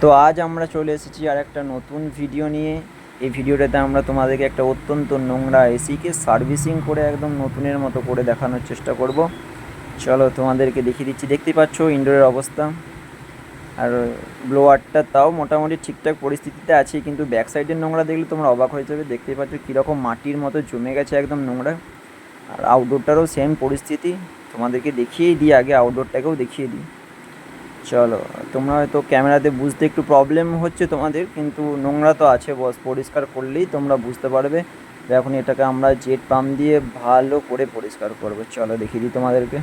তো আজ আমরা চলে এসেছি আর একটা নতুন ভিডিও নিয়ে। এই ভিডিওটাতে আমরা তোমাদেরকে একটা অত্যন্ত নোংরা এসিকে সার্ভিসিং করে একদম নতুনের মতো করে দেখানোর চেষ্টা করব। চলো তোমাদেরকে দেখিয়ে দিচ্ছি। দেখতেই পাচ্ছ ইনডোরের অবস্থা, আর ব্লোয়ারটা তাও মোটামুটি ঠিকঠাক পরিস্থিতিতে আছে, কিন্তু ব্যাক সাইডের নোংরা দেখলে তোমরা অবাক হয়ে যাবে। দেখতেই পাচ্ছ কীরকম মাটির মতো জমে গেছে একদম নোংরা। আর আউটডোরটারও সেম পরিস্থিতি। তোমাদেরকে দেখিয়েই দিই, আগে আউটডোরটাকেও দেখিয়ে দিই। চলো, তোমরা হয়তো ক্যামেরাতে বুঝতে একটু প্রবলেম হচ্ছে তোমাদের, কিন্তু নোংরা তো আছে বস, পরিষ্কার করলেই তোমরা বুঝতে পারবে। তো এখন এটাকে আমরা জেট পাম্প দিয়ে ভালো করে পরিষ্কার করবো। চলো দেখিয়ে দিই তোমাদেরকে।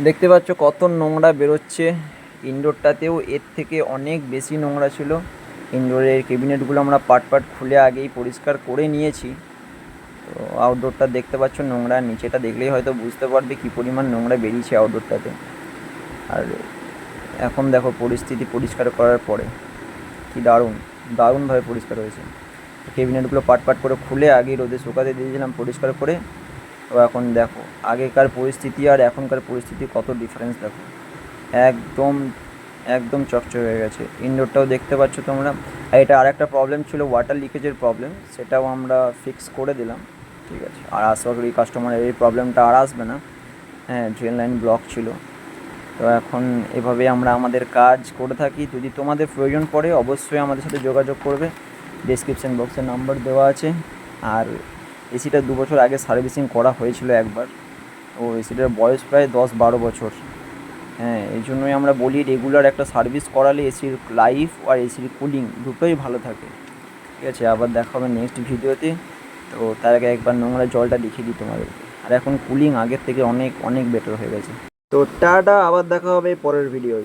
দেখতে পাচ্ছ কত নোংরা বেরোচ্ছে। ইনডোরটাতেও এর থেকে অনেক বেশি নোংরা ছিল। ইনডোরের ক্যাবিনেটগুলো আমরা পার্ট খুলে আগেই পরিষ্কার করে নিয়েছি। তো আউটডোরটা দেখতে পাচ্ছ নোংরা, নিচেটা দেখলেই হয়তো বুঝতে পারবে কী পরিমাণ নোংরা বেরিয়েছে আউটডোরটাতে। আর এখন দেখো পরিস্থিতি পরিষ্কার করার পরে কি দারুণভাবে পরিষ্কার হয়েছে। ক্যাবিনেটগুলো পাট করে খুলে আগে রোদে শুকাতে দিয়েছিলাম পরিষ্কার করে। তো এখন দেখো আগেকার পরিস্থিতি আর এখনকার পরিস্থিতি কত ডিফারেন্স দেখো। একদম একদম চকচক হয়ে গেছে। ইনডোরটাও দেখতে পাচ্ছ তোমরা। আর এটা আর একটা প্রবলেম ছিল, ওয়াটার লিকেজের প্রবলেম, সেটাও আমরা ফিক্স করে দিলাম। ঠিক আছে, আর আশা করি কাস্টমারের এই প্রবলেমটা আর আসবে না। হ্যাঁ, ড্রেন লাইন ব্লক ছিল। তো এখন এভাবে আমরা আমাদের কাজ করে থাকি। যদি তোমাদের প্রয়োজন পড়ে অবশ্যই আমাদের সাথে যোগাযোগ করবে। ডেসক্রিপশন বক্সে নাম্বার দেওয়া আছে। আর এসিটা 2 বছর আগে সার্ভিসিং করা হয়েছিল একবার। ও এসিটার বয়স প্রায় 10-12 বছর। হ্যাঁ, এই জন্যই আমরা বলি রেগুলার একটা সার্ভিস করালে এসির লাইফ আর এসির কুলিং দুটোই ভালো থাকে। ঠিক আছে, আবার দেখা হবে নেক্সট ভিডিওতে। তো তার আগে একবার নোংরা জলটা দেখিয়ে দিই তোমাদেরকে। আর এখন কুলিং আগের থেকে অনেক অনেক বেটার হয়ে গেছে। তো টাটা, আবার দেখা হবে পরের ভিডিওয়।